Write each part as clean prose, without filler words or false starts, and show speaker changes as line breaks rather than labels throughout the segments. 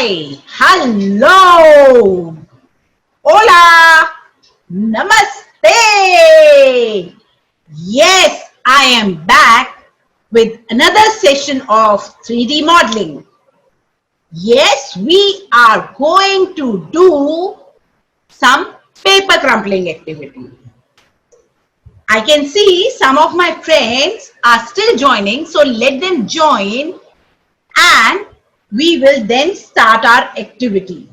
Hi, hello, hola, namaste. Yes, I am back with another session of 3D modeling. Yes, we are going to do some paper crumpling activity. I can see some of my friends are still joining, so let them join and we will then start our activity.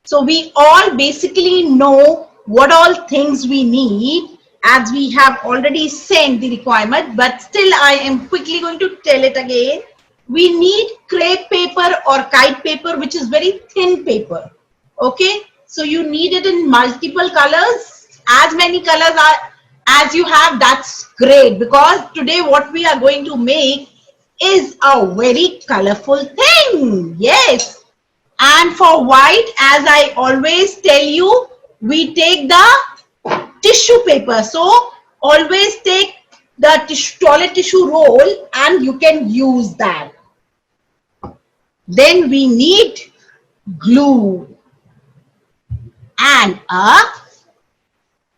So we all basically know what all things we need as we have already sent the requirement, but still I am quickly going to tell it again. We need crepe paper or kite paper, which is very thin paper. Okay, so you need it in multiple colors. As many colors are as you have, that's great, because today what we are going to make is a very colorful thing. Yes, and for white, as I always tell you, we take the tissue paper. So always take the toilet tissue roll and you can use that. Then we need glue and a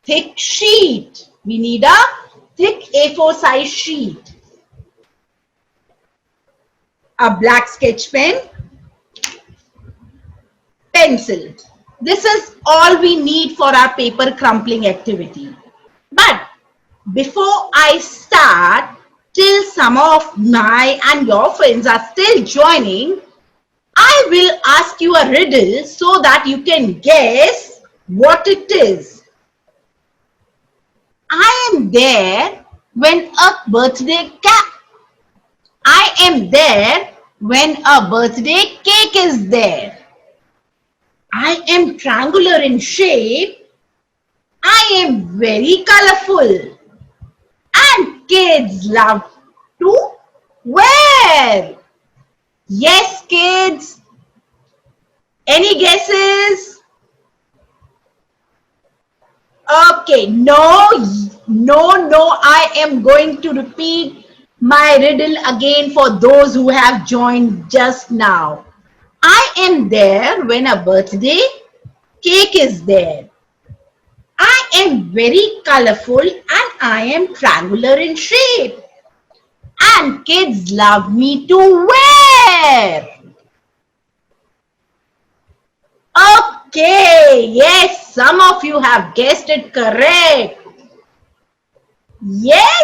thick sheet. We need a thick A4 size sheet, a black sketch pen, pencil. This is all we need for our paper crumpling activity. But before I start, till some of my and your friends are still joining, I will ask you a riddle so that you can guess what it is. I am there when a birthday I am there when a birthday cake is there. I am triangular in shape. I am very colorful. And kids love to wear. Yes, kids. Any guesses? Okay, no, I am going to repeat my riddle again for those who have joined just now. I am there when a birthday cake is there. I am very colorful and I am triangular in shape. And kids love me to wear. Okay, yes, some of you have guessed it correct. Yes.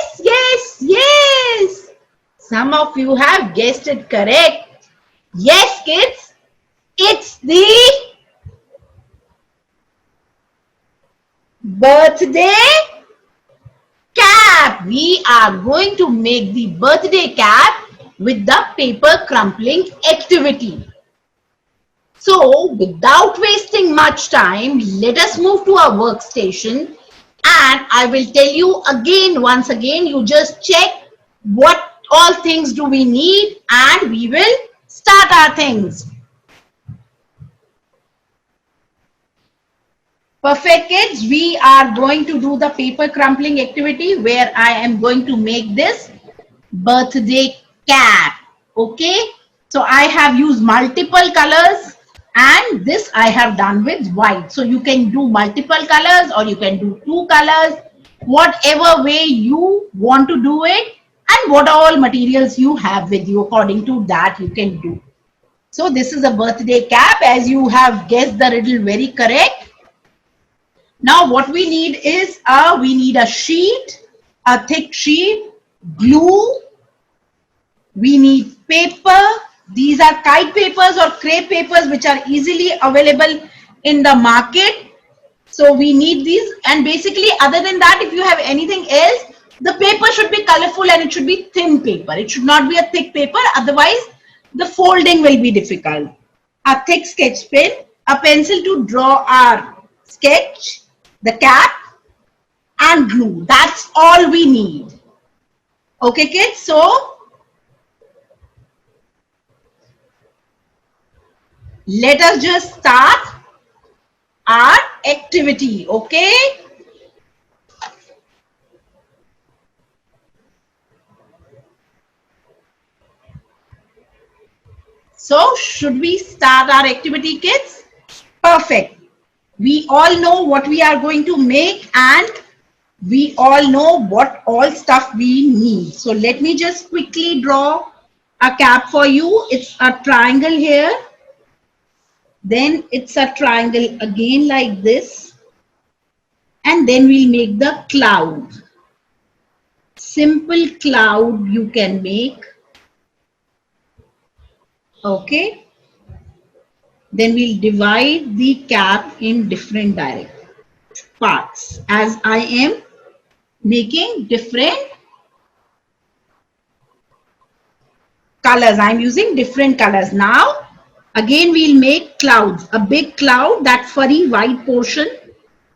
Some of you have guessed it correct. Yes, kids, it's the birthday cap. We are going to make the birthday cap with the paper crumpling activity. So, without wasting much time, let us move to our workstation, and I will tell you again, once again, you just check what all things do we need and we will start our things. Perfect, kids. We are going to do the paper crumpling activity where I am going to make this birthday cap. Okay. So I have used multiple colors and this I have done with white. So you can do multiple colors or you can do two colors, whatever way you want to do it, and what all materials you have with you, according to that you can do. So this is a birthday cap, as you have guessed the riddle very correct. Now what we need is we need a sheet, a thick sheet, glue, we need paper. These are kite papers or crepe papers which are easily available in the market. So we need these, and basically other than that, if you have anything else, the paper should be colorful and it should be thin paper. It should not be a thick paper, otherwise the folding will be difficult. A thick sketch pen, a pencil to draw our sketch, the cap, and glue. That's all we need. Okay, kids? So let us just start our activity. Okay? So should we start our activity, kids? Perfect. We all know what we are going to make and we all know what all stuff we need. So let me just quickly draw a cap for you. It's a triangle here. Then it's a triangle again like this. And then we'll make the cloud. Simple cloud you can make. Okay. Then we'll divide the cap in different direct parts as I am making different colors. I'm using different colors. Now, again, we'll make clouds, a big cloud, that furry white portion.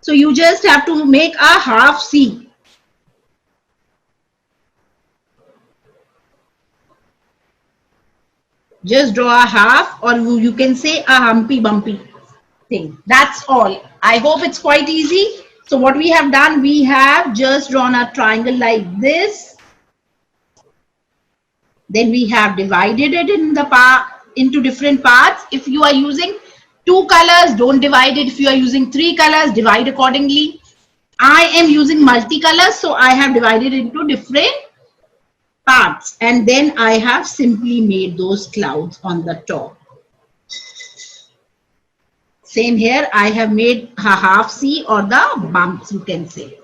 So you just have to make a half C. Just draw a half, or you can say a humpy bumpy thing. That's all. I hope it's quite easy. So what we have done, we have just drawn a triangle like this. Then we have divided it in the into different parts. If you are using 2 colors, don't divide it. If you are using 3 colors, divide accordingly. I am using multicolors, so I have divided into different parts, and then I have simply made those clouds on the top. Same here, I have made a half C or the bumps, you can say.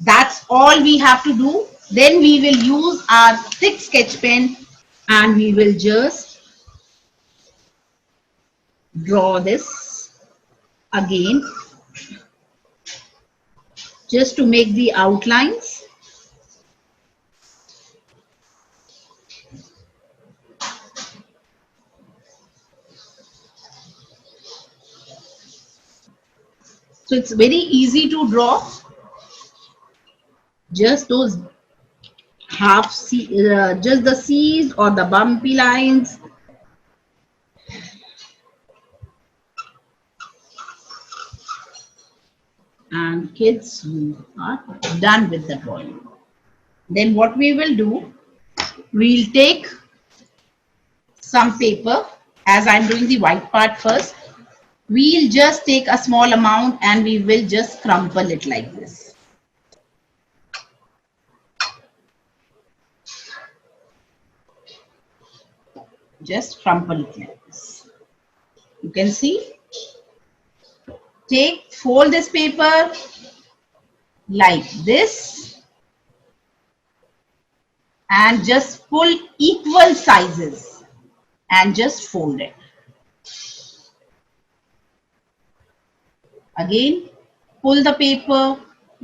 That's all we have to do. Then we will use our thick sketch pen and we will just draw this again just to make the outlines. So it's very easy to draw. Just those half C, just the C's or the bumpy lines. And kids who are done with the drawing. Then what we will do, we'll take some paper, as I'm doing the white part first. We'll just take a small amount and we will just crumple it like this. Just crumple it like this. You can see. Fold this paper like this and just pull equal sizes and just fold it. Again, pull the paper,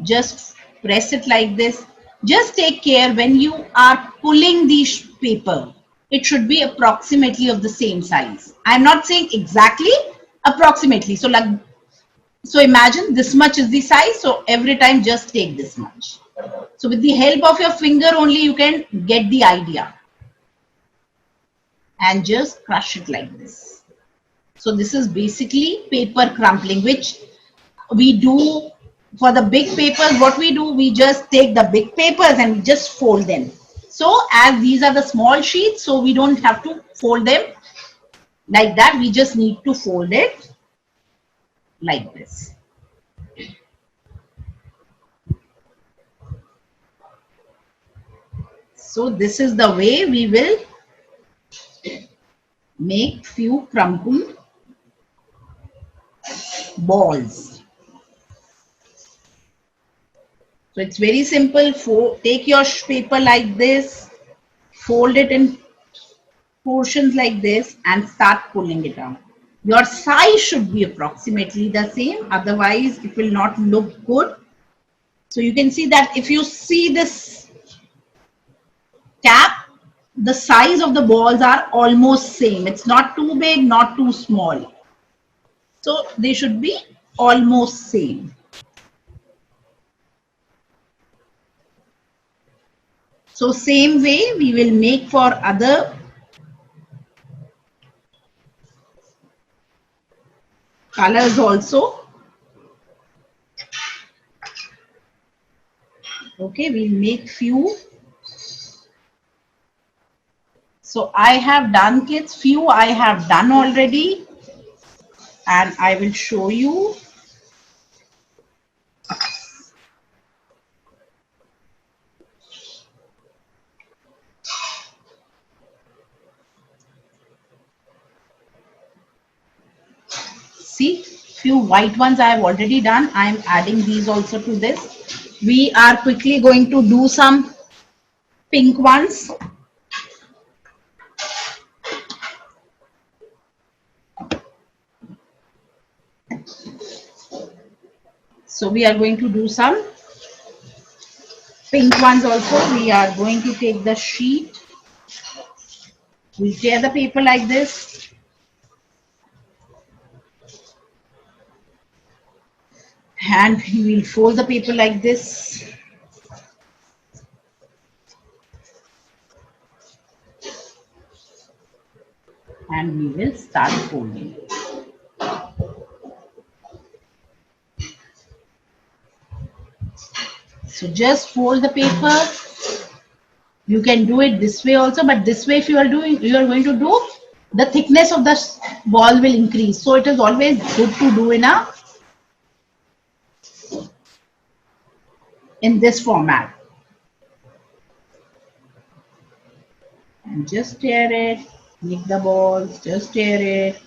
just press it like this. Just take care when you are pulling the paper, it should be approximately of the same size. I'm not saying exactly, approximately. So imagine this much is the size, so every time just take this much. So with the help of your finger only you can get the idea. And just crush it like this. So this is basically paper crumpling, which we do for the big papers. What we do, we just take the big papers and we just fold them. So as these are the small sheets, so we don't have to fold them like that. We just need to fold it like this. So this is the way we will make few crumpled balls. So it's very simple. Take your paper like this, fold it in portions like this and start pulling it out. Your size should be approximately the same, otherwise it will not look good. So you can see that if you see this cap, the size of the balls are almost same. It's not too big, not too small. So they should be almost same. So same way we will make for other colors also. Okay, we'll make few So I have done, kids, few I have done already, and I will show you. See, few white ones I have already done. I am adding these also to this. We are quickly going to do some pink ones. So we are going to do some pink ones also. We are going to take the sheet. We tear the paper like this. And we will fold the paper like this. And we will start folding. So just fold the paper. You can do it this way also, but this way if you are going to do, the thickness of the ball will increase. So it is always good to do in this format. And just tear it, make the balls, just tear it,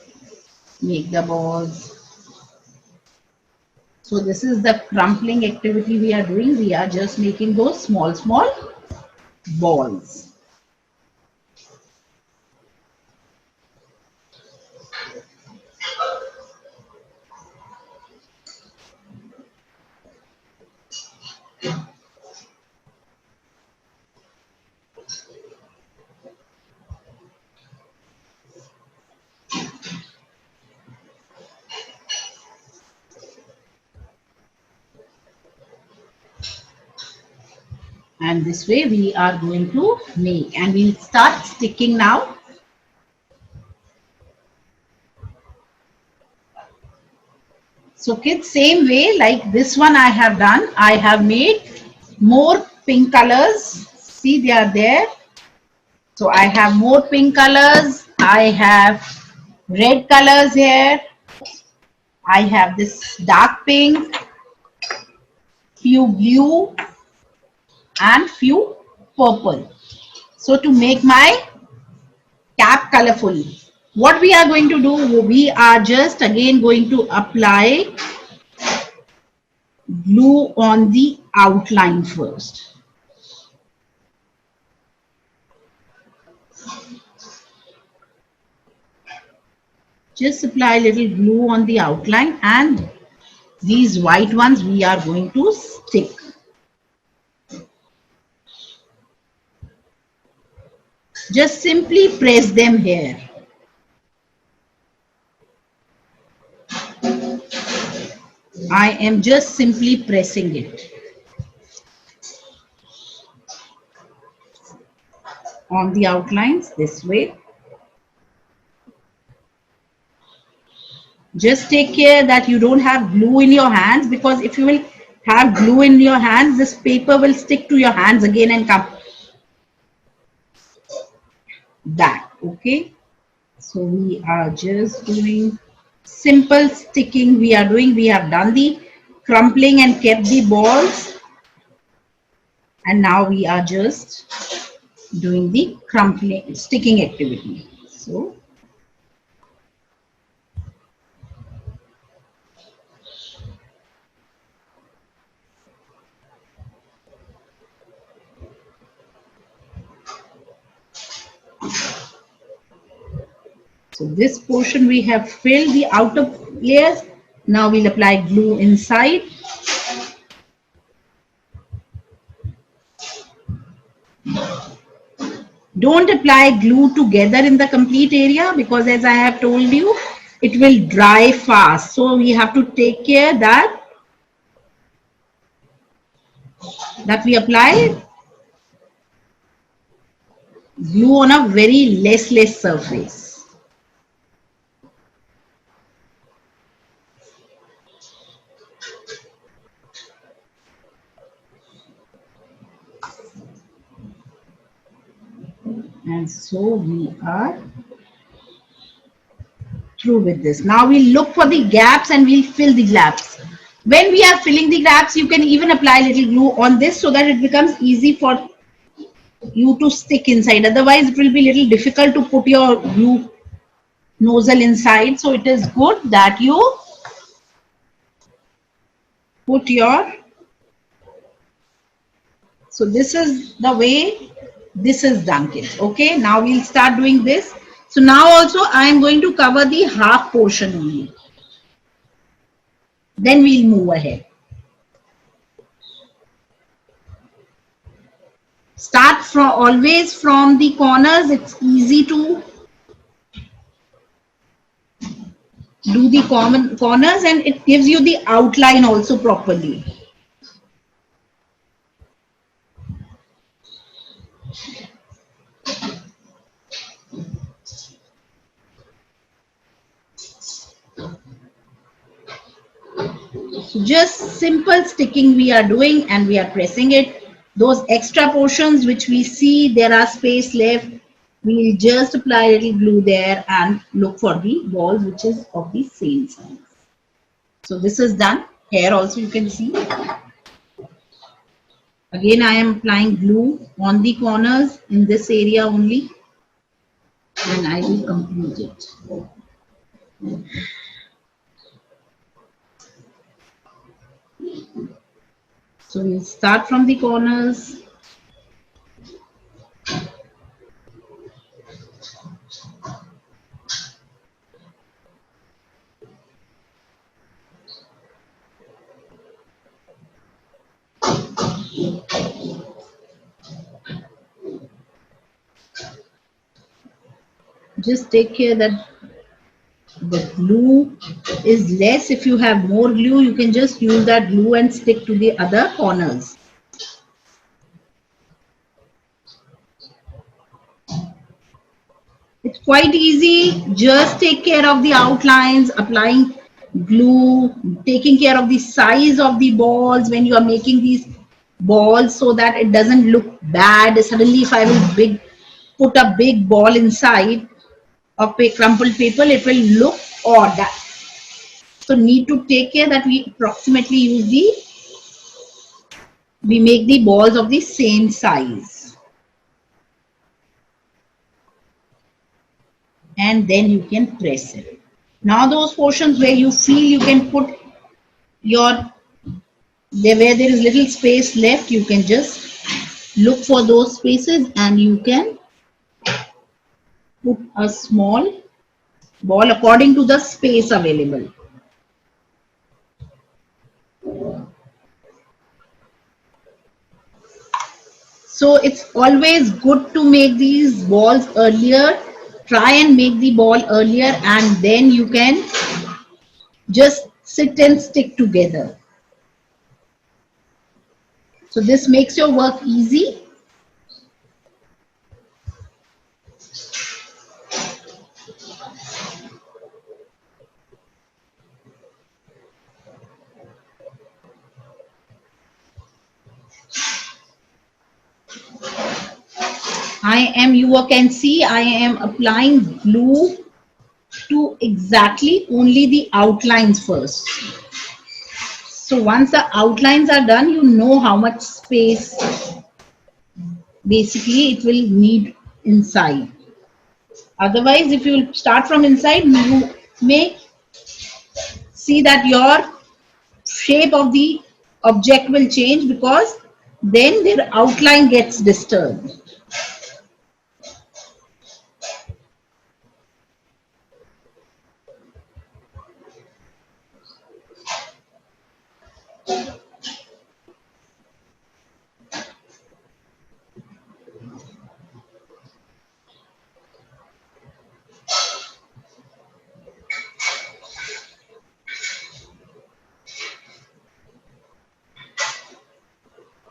make the balls. So this is the crumpling activity we are doing. We are just making those small balls. And this way we are going to make, and we'll start sticking now. So kids, same way like this one I have done, I have made more pink colors. See, they are there. So I have more pink colors. I have red colors here. I have this dark pink, few blue, and few purple. So to make my cap colorful, what we are going to do, we are just again going to apply glue on the outline first. Just apply a little glue on the outline, and these white ones we are going to stick. Just simply press them here. I am just simply pressing it on the outlines this way. Just take care that you don't have glue in your hands, because if you will have glue in your hands, this paper will stick to your hands again and come back. Okay, so we are just doing simple sticking. We have done the crumpling and kept the balls, and now we are just doing the crumpling sticking activity. So this portion we have filled the outer layers. Now we'll apply glue inside. Don't apply glue together in the complete area, because as I have told you, it will dry fast. So we have to take care that we apply glue on a very less surface. And And so we are through with this. Now we'll look for the gaps and we'll fill the gaps. When we are filling the gaps, you can even apply little glue on this so that it becomes easy for you to stick inside. Otherwise, it will be little difficult to put your glue nozzle inside. So it is good that you put your, so this is the way this is done, kids. Okay, now we'll start doing this. So now also I am going to cover the half portion only. Then we'll move ahead. Start from always from the corners. It's easy to do the common corners and it gives you the outline also properly. So just simple sticking we are doing and we are pressing it. Those extra portions which we see there are space left, we'll just apply a little glue there and look for the balls which is of the same size. So this is done. Here also you can see. Again I am applying glue on the corners in this area only and I will complete it. So we'll start from the corners. Just take care that the glue is less. If you have more glue, you can just use that glue and stick to the other corners. It's quite easy. Just take care of the outlines, applying glue, taking care of the size of the balls when you are making these balls so that it doesn't look bad. Suddenly, if I will put a big ball inside of a crumpled paper, it will look odd. So need to take care that we approximately we make the balls of the same size. And then you can press it. Now those portions where you feel you can put your, where there is little space left, you can just look for those spaces and you can put a small ball according to the space available. So it's always good to make these balls earlier. Try and make the ball earlier and then you can just sit and stick together. So this makes your work easy. You can see I am applying glue to exactly only the outlines first. So once the outlines are done, you know how much space basically it will need inside. Otherwise, if you start from inside, you may see that your shape of the object will change because then their outline gets disturbed.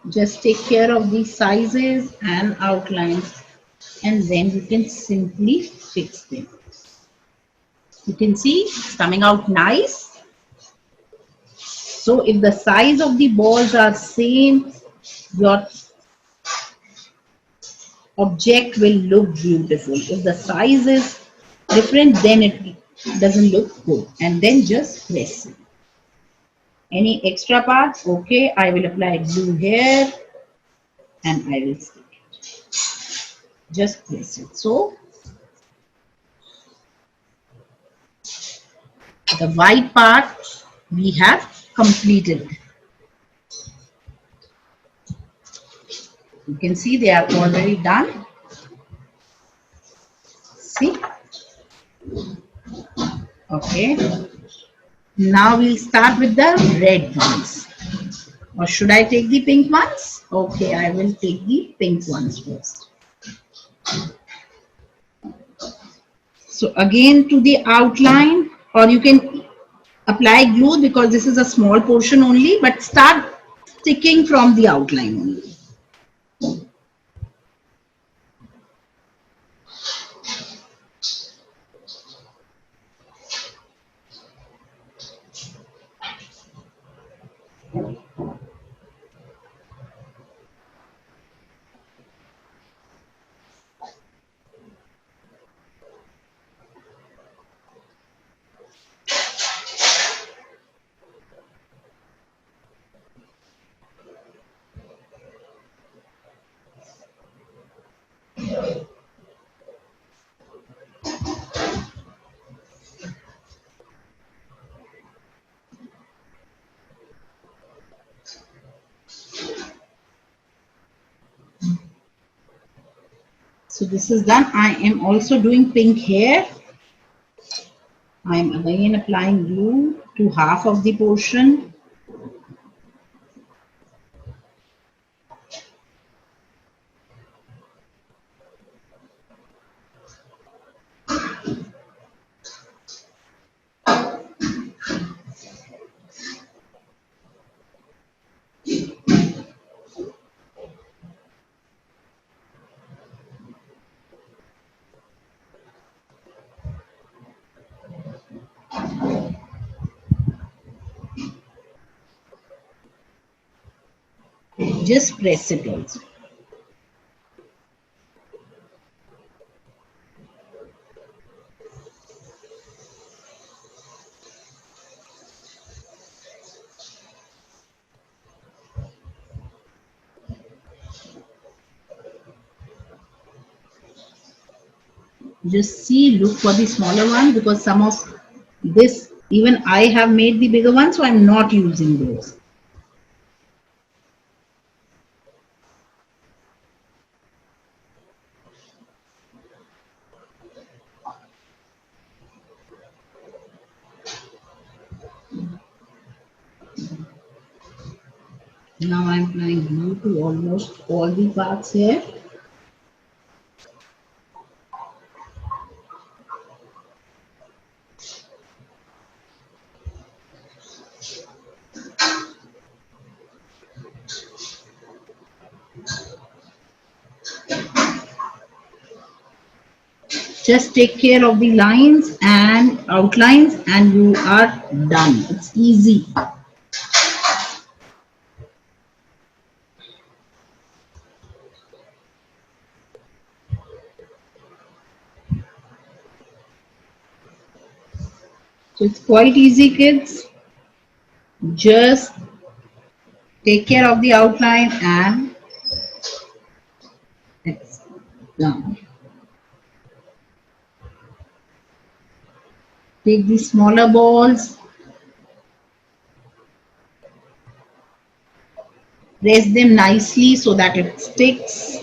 Just take care of the sizes and outlines and then you can simply fix them. You can see it's coming out nice. So if the size of the balls are same, your object will look beautiful. If the size is different, then it doesn't look good. And then just press it. Any extra parts? Okay, I will apply glue here and I will stick it. Just press it. So the white part we have completed. You can see they are already done. See? Okay. Now we'll start with the red ones. Or should I take the pink ones? Okay, I will take the pink ones first. So again to the outline, or you can apply glue because this is a small portion only, but start sticking from the outline only. So this is done. I am also doing pink here. I am again applying glue to half of the portion. Just press it also. Just see, look for the smaller one because some of this, even I have made the bigger one, so I'm not using those. Now I'm applying glue to almost all the parts here. Just take care of the lines and outlines and you are done. It's easy. So it's quite easy, kids. Just take care of the outline and it's done. Take the smaller balls, press them nicely so that it sticks.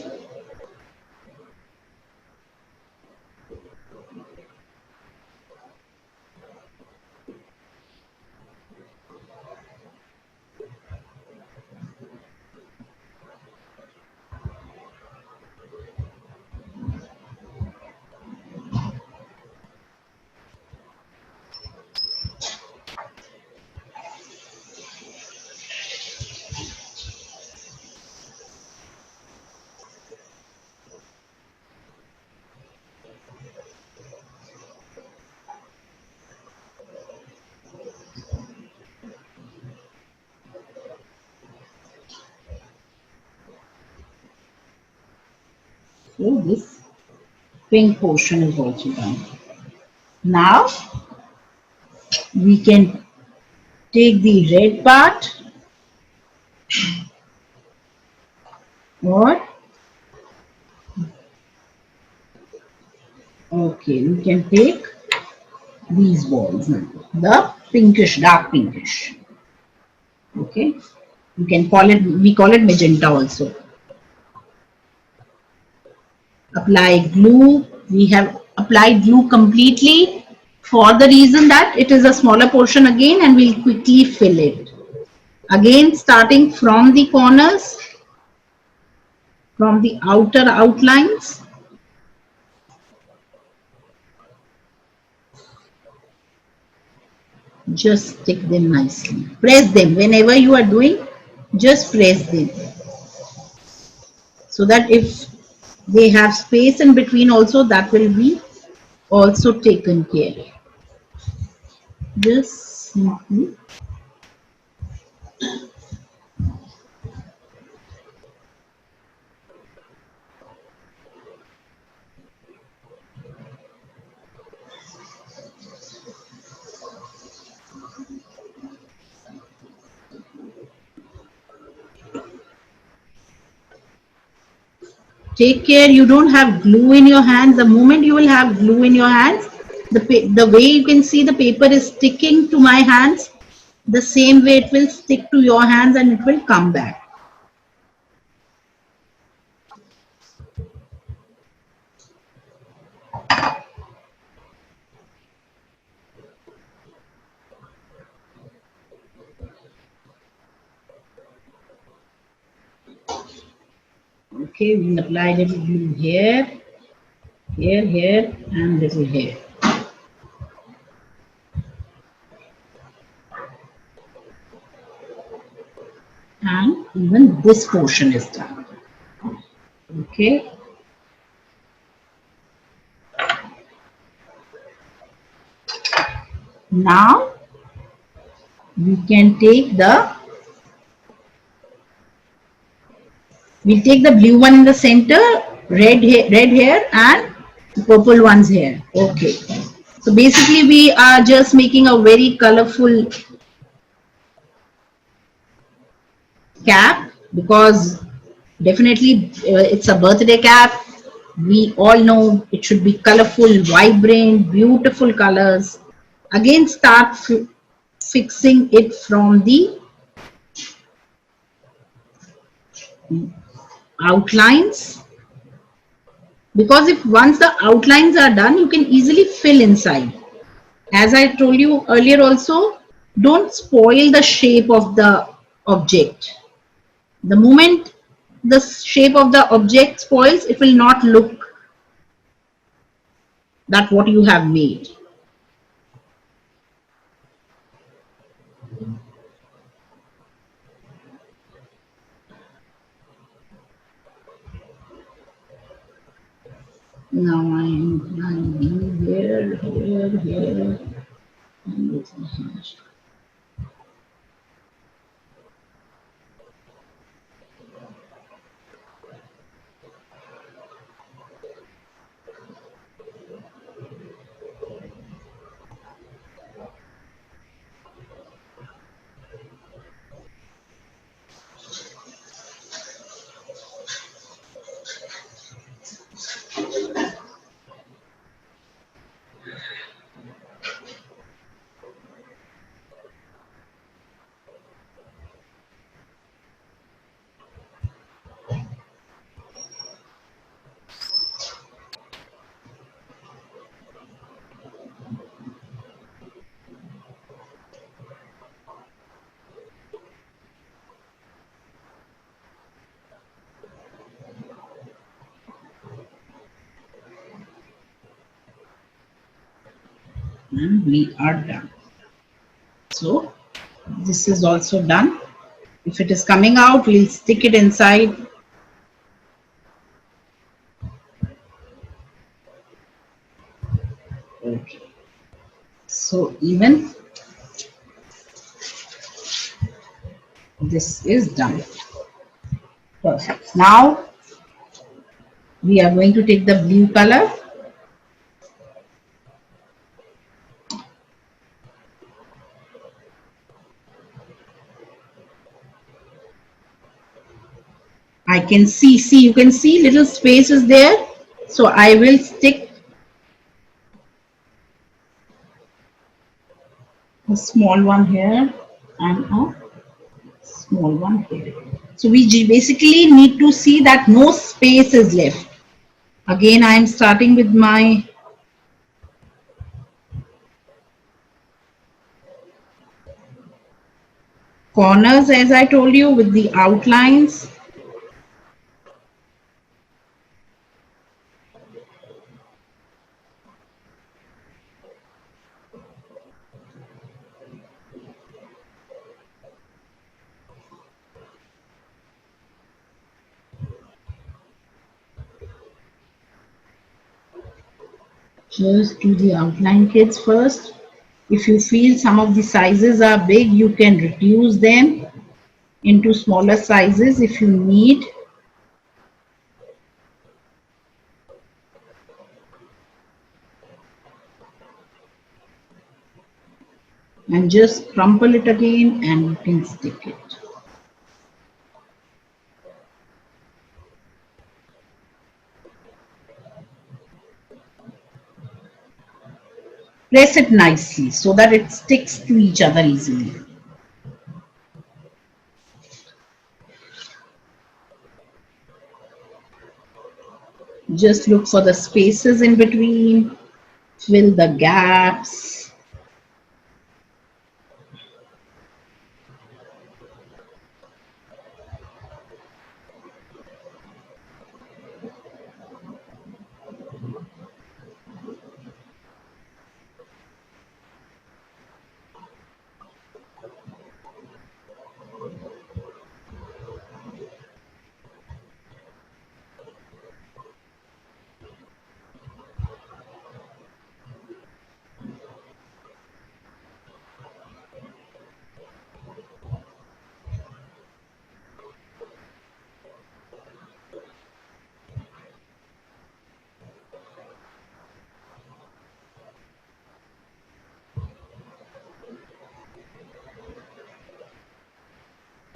So this pink portion is also done. Now we can take the red part, or okay, we can take these balls now, the pinkish, dark pinkish. Okay, you can call it, we call it magenta also. Apply glue. We have applied glue completely for the reason that it is a smaller portion again, and we'll quickly fill it. Again, starting from the corners, from the outer outlines. Just stick them nicely. Press them. Whenever you are doing, just press them. So that if they have space in between also, that will be also taken care. Just simply take care you don't have glue in your hands. The moment you will have glue in your hands, the way you can see the paper is sticking to my hands, the same way it will stick to your hands and it will come back. Okay, we apply little glue here, here, here, and little here. And even this portion is done. Okay. Now we can take the, we'll take the blue one in the center, red here, and purple ones here. Okay. So basically we are just making a very colorful cap, because definitely it's a birthday cap. We all know it should be colorful, vibrant, beautiful colors. Again, start fixing it from the outlines, because if once the outlines are done, you can easily fill inside. As I told you earlier also, don't spoil the shape of the object. The moment the shape of the object spoils, it will not look that what you have made. Now I'm here, and it's here. And we are done. So this is also done. If it is coming out, we'll stick it inside. Okay. So even this is done. Perfect. Now We are going to take the blue color. I can see, you can see little spaces there. So I will stick a small one here and a small one here. So we basically need to see that no space is left. Again, I am starting with my corners, as I told you, with the outlines. Just do the outline, kids, first. If you feel some of the sizes are big, you can reduce them into smaller sizes if you need. And just crumple it again and you can stick it. Press it nicely so that it sticks to each other easily. Just look for the spaces in between, fill the gaps.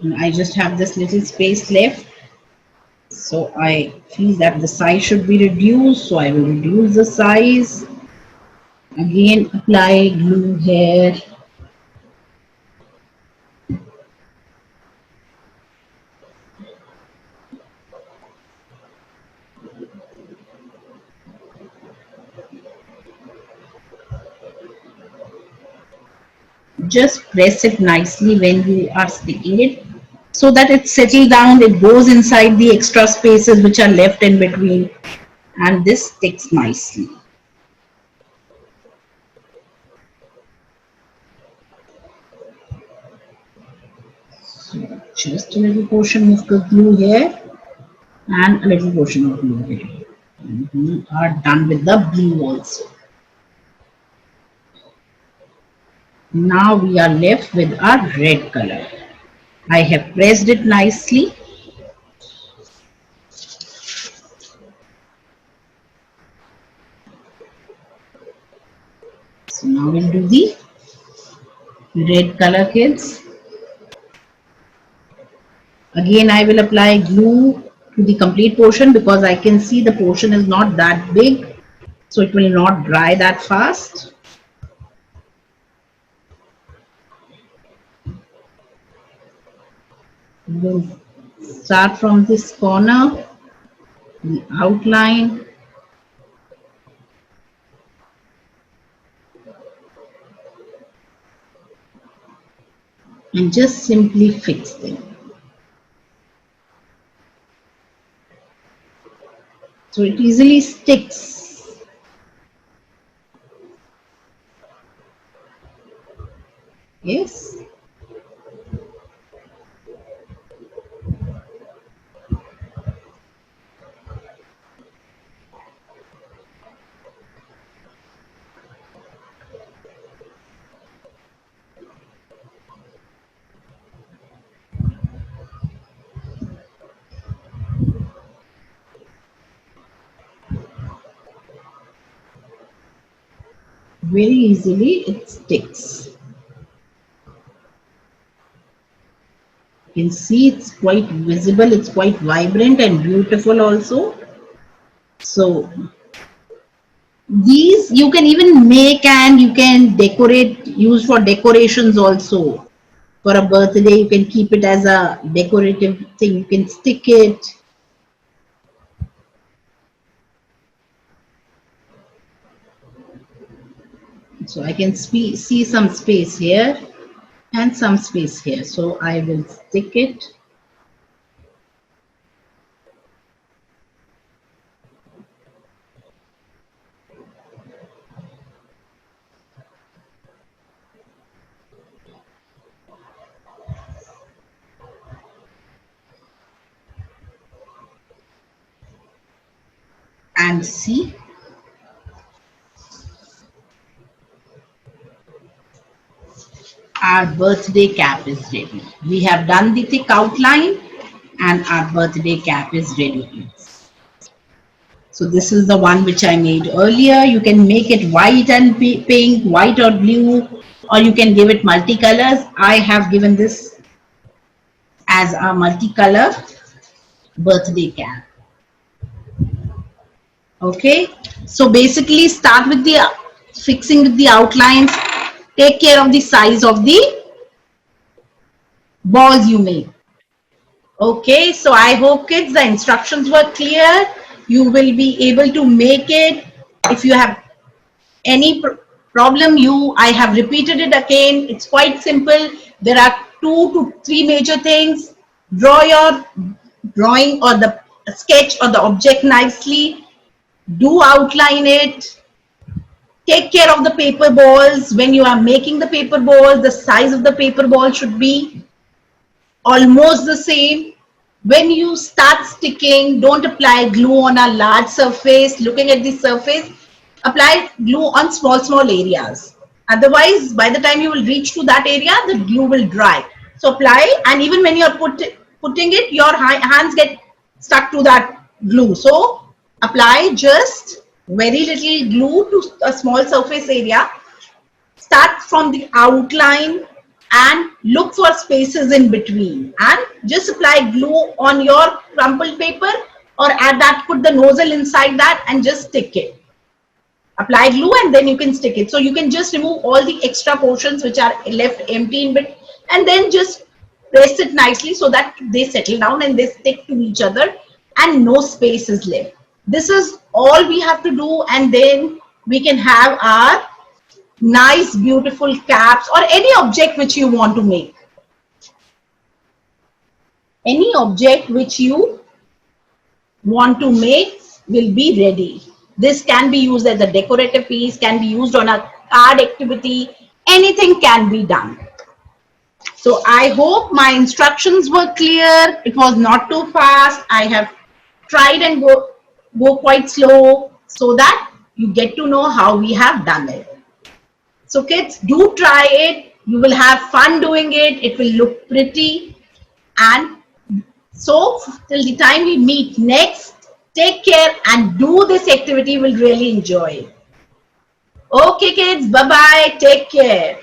And I just have this little space left. So I feel that the size should be reduced. So I will reduce the size. Again, apply glue here. Just press it nicely when you are sticking it so that it settles down. It goes inside the extra spaces which are left in between, and this sticks nicely. So just a little portion of the glue here and a little portion of blue here. And we are done with the blue also. Now we are left with our red color. I have pressed it nicely. So now we'll do the red color, kids. Again, I will apply glue to the complete portion because I can see the portion is not that big, so it will not dry that fast. We'll start from this corner, the outline, and just simply fix them. So it easily sticks. Yes. very easily it sticks. You can see it's quite visible, it's quite vibrant and beautiful also. So these you can even make and you can decorate, use for decorations also. For a birthday, you can keep it as a decorative thing. You can stick it. So I can see some space here and some space here. So I will stick it. And see, our birthday cap is ready. We have done the thick outline and our birthday cap is ready. So this is the one which I made earlier. You can make it white and pink, white or blue, or you can give it multicolors. I have given this as a multicolor birthday cap. Okay, so basically start with the fixing with the outlines. Take care of the size of the balls you make. Okay, so I hope kids the instructions were clear. You will be able to make it. If you have any problem, I have repeated it again. It's quite simple. There are 2 to 3 major things. Draw your drawing or the sketch or the object nicely. Do outline it. Take care of the paper balls. When you are making the paper ball, the size of the paper ball should be almost the same. When you start sticking, don't apply glue on a large surface. Looking at the surface, apply glue on small areas. Otherwise, by the time you will reach to that area, the glue will dry. So apply, and even when you are putting it, your hands get stuck to that glue. So apply just very little glue to a small surface area. Start from the outline and look for spaces in between, and just apply glue on your crumpled paper, or add that, put the nozzle inside that and just stick it. Apply glue and then you can stick it. So you can just remove all the extra portions which are left empty in bit, and then just press it nicely so that they settle down and they stick to each other and no space is left. This is all we have to do, and then we can have our nice beautiful caps or any object which you want to make. Any object which you want to make will be ready. This can be used as a decorative piece, can be used on a card activity, anything can be done. So I hope my instructions were clear. It was not too fast. I have tried and go quite slow so that you get to know how we have done it. So kids, do try it. You will have fun doing it. It will look pretty. And so till the time we meet next, take care and do this activity. You will really enjoy it. Okay kids, bye-bye. Take care.